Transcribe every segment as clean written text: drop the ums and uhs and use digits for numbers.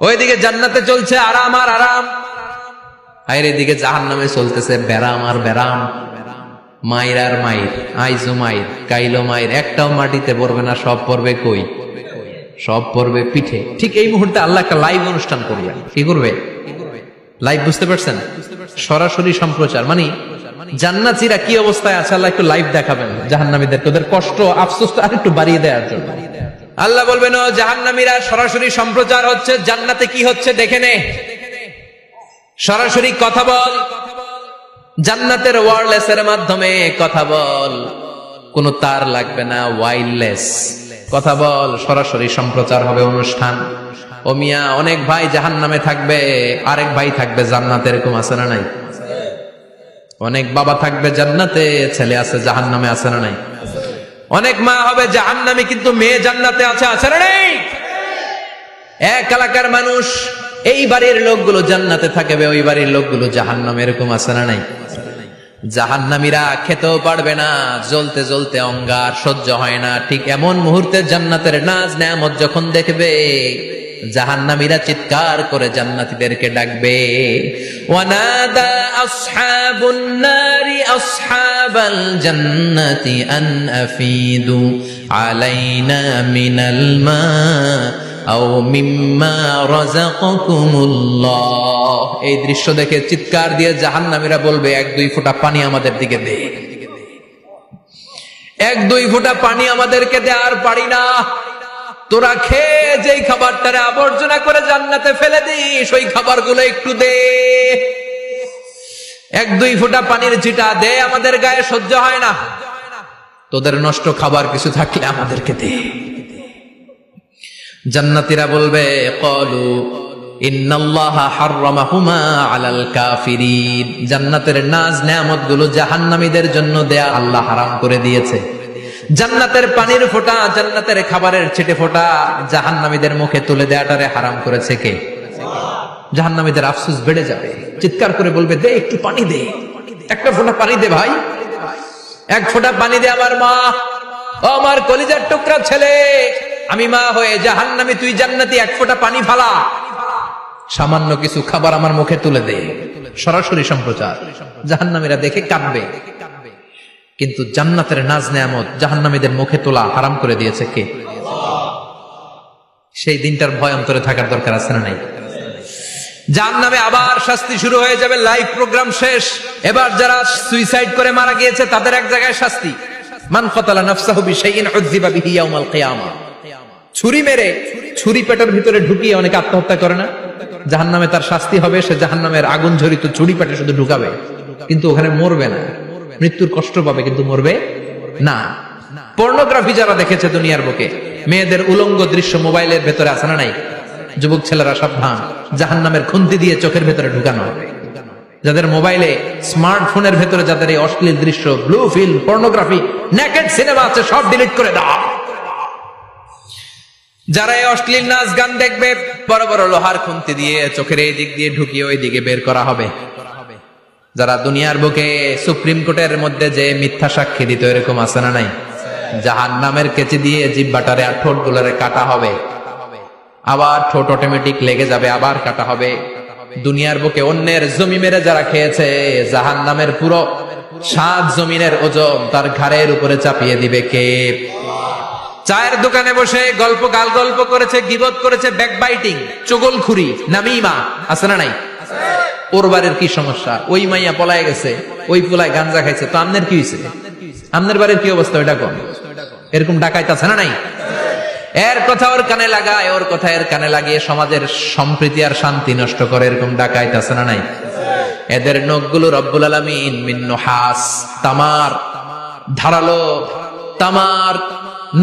ওইদিকে জান্নাতে চলছে আরাম আর আরাম, আর এদিকে জাহান্নামে চলতেছে ব্যারাম আর ব্যারাম, মাইর আর মাইর, আইজো মাইর কাইলো মাইর, একটাও মাটিতে পড়বে না, সব পড়বে কই? সব পড়বে পিঠে। ঠিক এই মুহূর্তে আল্লাহ একটা লাইভ অনুষ্ঠান করবে। কি করবে? লাইভ, বুঝতে পারছেন? সরাসরি সম্প্রচার, মানে জান্নাতীরা কি অবস্থায় আছে আল্লাহ একটু লাইভ দেখাবেন জাহান্নামীদেরকে, ওদের কষ্ট আফসোসটা আর একটু বাড়িয়ে দেওয়ার জন্য। আল্লাহ বলবেন, ও জাহান্নামীরা, সরাসরি সম্প্রচার হচ্ছে, জান্নাতে কি হচ্ছে দেখে নে, সরাসরি কথা বল, জান্নাতের ওয়্যারলেসের মাধ্যমে কথা বল, কোনো তার লাগবে না, ওয়্যারলেস কথা বল, সরাসরি সম্প্রচার হবে অনুষ্ঠান। ও মিয়া, অনেক ভাই জাহান্নামে থাকবে, আরেক ভাই থাকবে জান্নাতে, এরকম আছে না নাই? অনেক বাবা থাকবে জান্নাতে, ছেলে আছে জাহান্নামে, আছে না নাই? অনেক মা হবে জাহান্নামী কিন্তু মেয়ে জান্নাতে আছে, আছে না নাই? এক এলাকার মানুষ, এই বাড়ির লোকগুলো জান্নাতে থাকবে, ওই বাড়ির লোকগুলো জাহান্নামে, এরকম আছে না নাই? জাহান্নামীরা খেতেও পারবে না, জ্বলতে জ্বলতে অঙ্গার সহ্য হয় না। ঠিক এমন মুহূর্তে জান্নাতের নাজ নেয়ামত যখন দেখবে, জাহান্নামীরা চিৎকার করে জান্নাতীদেরকে ডাকবে, ওয়ানাদা আসহাবুন নারি আসহাবাল জান্নাতি আন আফিদু আলাইনা মিনাল মা আও মিম্মা রাযাকাকুমুল্লাহ। এই দৃশ্য দেখে চিৎকার দিয়ে জাহান্নামীরা বলবে, এক দুই ফোঁটা পানি আমাদের দিকে দে, এক দুই ফোঁটা পানি আমাদেরকে দে, আর পারি না। তোরা খেয়ে যেই খাবারটারে আবর্জনা করে জান্নাতে ফেলে দিস, ওই খাবারগুলো একটু দে, এক দুই ফোঁটা পানির ছিটা দে, আমাদের গায়ে সহ্য হয় না। তোদের নষ্ট খাবার কিছু থাকলে আমাদেরকে দে। জান্নাতীরা বলবে, ক্বালু ইন্নাল্লাহা হাররামাহুমা আলাল কাফিরিন। জান্নাতের নাজ নেয়ামতগুলো জাহান্নামীদের জন্য দেয়া আল্লাহ হারাম করে দিয়েছে। জান্নাতের পানির ফোঁটা, জান্নাতের খাবারের ছিটে ফোঁটা জাহান্নামীদের মুখে তুলে দেয়াটারে হারাম করেছে কে? জাহান্নামীদের আফসোস বেড়ে যাবে, চিৎকার করে বলবে, দে একটু পানি দে, একটা ফোঁটা পানি দে ভাই, এক ফোঁটা পানি দে আমার মা, ও আমার কলিজার টুকরা ছেলে, আমি মা হয়ে জাহান্নামী, তুই জান্নাতি, এক ফোঁটা পানি ফালা, সামান্য কিছু খাবার আমার মুখে তুলে দে। সরাসরি সম্প্রচার, জাহান্নামীরা দেখে কাঁদবে। কিন্তু জান্নাতের নাজ নেয়ামত জাহান্নামীদের মুখে তোলা হারাম করে দিয়েছে কে? সেই দিনটার ভয় অন্তরে থাকার দরকার আছে না নাই? জাহান্নামে আবার শাস্তি শুরু হয়ে যাবে, লাইভ প্রোগ্রাম শেষ। এবার যারা সুইসাইড করে মারা গিয়েছে তাদের এক জায়গায় শাস্তি। মান কাতালা নাফসাহু বিশাইইন উযযিবা বিহি ইয়াউমাল কিয়ামা। ছুরি মেরে, ছুরি পেটের ভিতরে ঢুকিয়ে অনেকে আত্মহত্যা করে না? জাহান্নামে তার শাস্তি হবে, সে জাহান্নামের আগুন ঝরিত ছুরি পেটে শুধু ঢুকাবে, কিন্তু ওখানে মরবে না, মৃত্যুর কষ্ট পাবে কিন্তু মরবে না। পর্নোগ্রাফি যারা দেখেছে দুনিয়ার বুকে, মেয়েদের উলঙ্গ দৃশ্য মোবাইলের ভেতরে আছে না নাই? যুবক ছেলেরা সাবধান, জাহান্নামের খুন্তি দিয়ে চোখের ভেতরে ঢুকানো হবে। যাদের মোবাইলে, স্মার্টফোনের ভেতরে যাদের এই অশ্লীল দৃশ্য, blue film, pornography, naked cinema আছে, সব ডিলিট করে দাও। যারা এই অশ্লীল নাচ গান দেখবে, বড় বড় লোহার খুন্তি দিয়ে চোখের এই দিক দিয়ে ঢুকিয়ে ওই দিকে বের করা হবে। যারা দুনিয়ার বুকে সুপ্রিম কোর্টের মধ্যে যে মিথ্যা সাক্ষী দিত, এরকম আছে না নাই? জাহান্নামের কেচি দিয়ে জিহ্বাটারে আর ঠোঁট গুলারে কাটা হবে, আবার ঠোঁট অটোমেটিক লেগে যাবে, আবার কাটা হবে। দুনিয়ার বুকে অন্যের জমি মেরে যারা খেয়েছে, জাহান্নামের পুরো 7 জমিনের ওজন তার ঘাড়ের উপরে চাপিয়ে দিবে কে? চায়ের দোকানে বসে গল্প গাল গল্প করেছে, গীবত করেছে, ব্যাকবাইটিং, চগলখুরি, নামিমা, আছে না নাই? ওর বাড়ির কি সমস্যা, ওই মাইয়া পলায় গেছে, ওই পোলায় গাঞ্জা খাইছে, তো আমনের কি হয়েছে? আমনের বাড়ির কি অবস্থা, ওইটা কম। এরকম ডাকাইত আছে না নাই? এর কথা ওর কানে লাগায়, ওর কথা এর কানে লাগিয়ে সমাজের সম্প্রীতি আর শান্তি নষ্ট করে, এরকম ডাকাইত আছে না নাই? এদের নখগুলো রব্বুল আলামিন মিন নুহাস, তামার, ধারালো তামার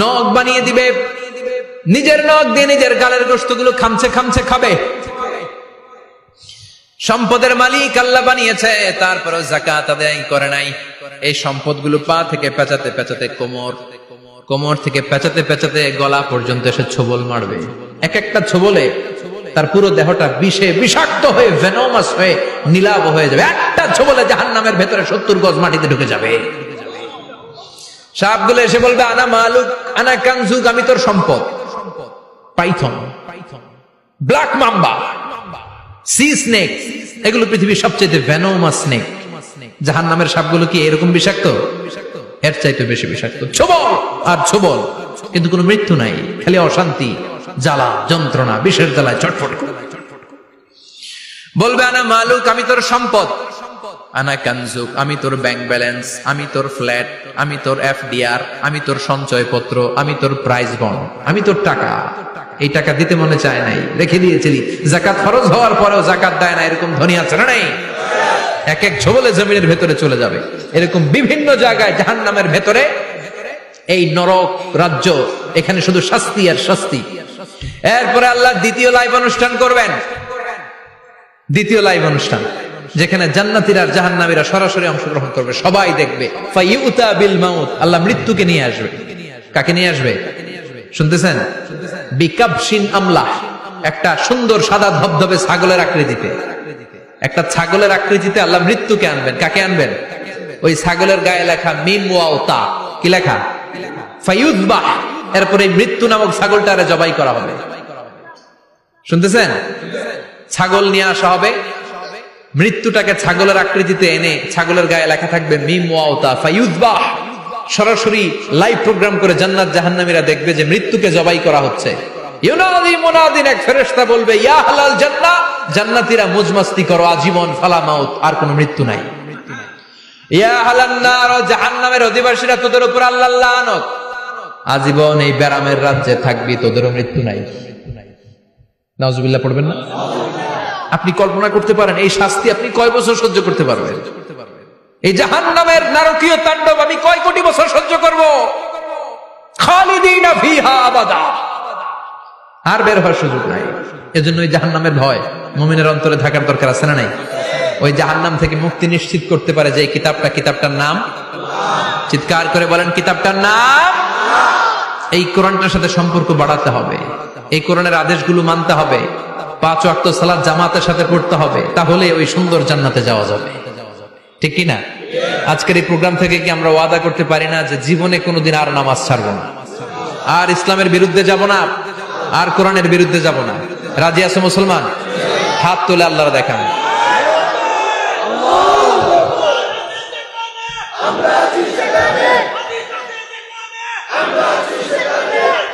নখ বানিয়ে দিবে। নিজের নখ দিয়ে নিজের গালের গোশতগুলো খামছে খামছে খাবে। সম্পদের মালিক আল্লাহ বানিয়েছে, তারপরে যাকাত আদায় করে নাই। এই সম্পদগুলো পা থেকে পেঁচাতে পেঁচাতে কোমর, কোমর থেকে পেঁচাতে পেঁচাতে গলা পর্যন্ত এসে ছোবল মারবে। এক একটা ছোবলে তার পুরো দেহটা বিষে বিষাক্ত হয়ে, ভেনোমাস হয়ে, নীলাভ হয়ে যাবে। একটা ছোবলে জাহান্নামের ভেতরে 70 গজ মাটিতে ঢুকে যাবে। সাপগুলো এসে বলবে, আনা মালুক, আনা কানজুক, আমি তোর সম্পদ। Python black mamba, C snake, এগুলো পৃথিবীর সবচেয়ে ভেনোমাস স্নেক। জাহান্নামের সাপগুলো কি এরকম বিষাক্ত? এর চাইতে বেশি বিষাক্ত। ছোবল আর ছোবল, কিন্তু কোনো মৃত্যু নাই, খালি অশান্তি, জ্বালা যন্ত্রণা, বিষের জ্বালায় চটফট করে। বলবে আনা মালুক, আমি তোর সম্পদ, আনা কানজুক, আমি তোর ব্যাংক ব্যালেন্স, আমি তোর ফ্ল্যাট, আমি তোর এফডিআর, আমি তোর সঞ্চয়পত্র, আমি তোর প্রাইজ বন্ড, আমি তোর টাকা। এই টাকা দিতে মনে চায় নাই, রেখে দিয়েছিলি, যাকাত ফরজ হওয়ার পরেও যাকাত দেয় না, এরকম ধনী আছে না? নাই। এক এক ঝোবলে জমিনের ভেতরে চলে যাবে। এরকম বিভিন্ন জায়গায় জাহান্নামের ভেতরে এই নরক রাজ্য, এখানে শুধু শাস্তি আর শাস্তি। এরপরে আল্লাহ দ্বিতীয় লাইভ অনুষ্ঠান করবেন, দ্বিতীয় লাইভ অনুষ্ঠান, যেখানে জান্নাতীরা আর জাহান্নামীরা সরাসরি অংশগ্রহণ করবে, সবাই দেখবে। ফাইউতা বিল মাউত, আল্লাহ মৃত্যুকে নিয়ে আসবে। কাকে নিয়ে আসবে শুনতেছেন? বিকাবশিন আমলাহ, একটা সুন্দর সাদা ধবধবে ছাগলের আকৃতিতে, একটা ছাগলের আকৃতিতে আল্লাহ মৃত্যুকে আনবেন। কাকে আনবেন? ওই ছাগলের গায়ে লেখা মিম ওয়াও তা, কি লেখা? ফায়ুযবাহ। এরপরে মৃত্যু নামক ছাগলটারে জবাই করা হবে। শুনতেছেন? ছাগল নিয়ে আসা হবে, মৃত্যুটাকে ছাগলের আকৃতিতে এনে ছাগলের গায়ে লেখা থাকবে মিম ওয়াও তা ফায়ুযবাহ। সরাসরি লাইভ প্রোগ্রাম করে জান্নাত জাহান্নামীরা দেখবে যে মৃত্যুকে জবাই করা হচ্ছে। ইউনাদি মুনাদিন, এক ফেরেশতা বলবে, ইয়া আহলাল জান্নাহ, জান্নাতীরা মজমাস্তি করো আজীবন, ফালা মাউত, আর কোনো মৃত্যু নাই। ইয়া আহলান নার, জাহান্নামের অধিবাসীরা, তোদের উপর আল্লাহর লানত, আজীবন এই ব্যারামের রাজ্যে থাকবি, তোদেরও মৃত্যু নাই। নাউজুবিল্লাহ পড়বেন না? আপনি কল্পনা করতে পারেন এই শাস্তি আপনি কয় বছর সহ্য করতে পারবেন? এই জাহান্নামের নারকীয় তাণ্ডব আমি কয় কোটি বছর সহ্য করব? খালিদিনা ফিহা আবাদা, আর বের হওয়ার সুযোগ নাই। এজন্য ওই জাহান্নামের ভয় মুমিনের অন্তরে থাকার দরকার আছে না নাই? ওই জাহান্নাম থেকে মুক্তি নিশ্চিত করতে পারে যে কিতাবটার নাম, চিৎকার করে বলেন, কিতাবটার নাম। এই কোরআনটার সাথে সম্পর্ক বাড়াতে হবে, এই কোরআনের আদেশগুলো মানতে হবে, 5 ওয়াক্ত সালাত জামাতের সাথে পড়তে হবে, তাহলে ওই সুন্দর জান্নাতে যাওয়া যাবে। ঠিক কি না? আজকের এই প্রোগ্রাম থেকে কি আমরা ওয়াদা করতে পারি না যে জীবনে কোনোদিন আর নামাজ ছাড়বো না, আর ইসলামের বিরুদ্ধে যাব না, আর কোরআনের বিরুদ্ধে যাব না? রাজি আছো মুসলমান? হাত তুলে আল্লাহর দেখান।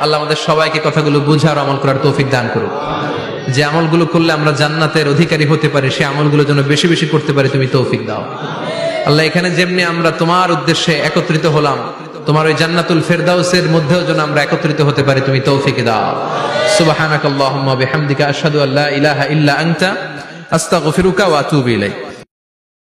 আল্লাহ আমাদের সবাইকে কথাগুলো বুঝার, আমল করার তৌফিক দান করুক। যে আমলগুলো করলে আমরা জান্নাতের অধিকারী হতে পারি, সে আমলগুলো যেন বেশি বেশি করতে পারি, তুমি তৌফিক দাও আল্লাহ। এখানে যেমনি আমরা তোমার উদ্দেশ্যে একত্রিত হলাম, তোমার ওই জান্নাতুল ফেরদাউসের মধ্যেও যেন আমরা একত্রিত হতে পারি, তুমি তৌফিক দাও। সুবহানাকাল্লাহুম্মা বিহামদিকা আশহাদু আল্লা ইলাহা ইল্লা আনতা আস্তাগফিরুকা ওয়া আতুবু ইলাইক।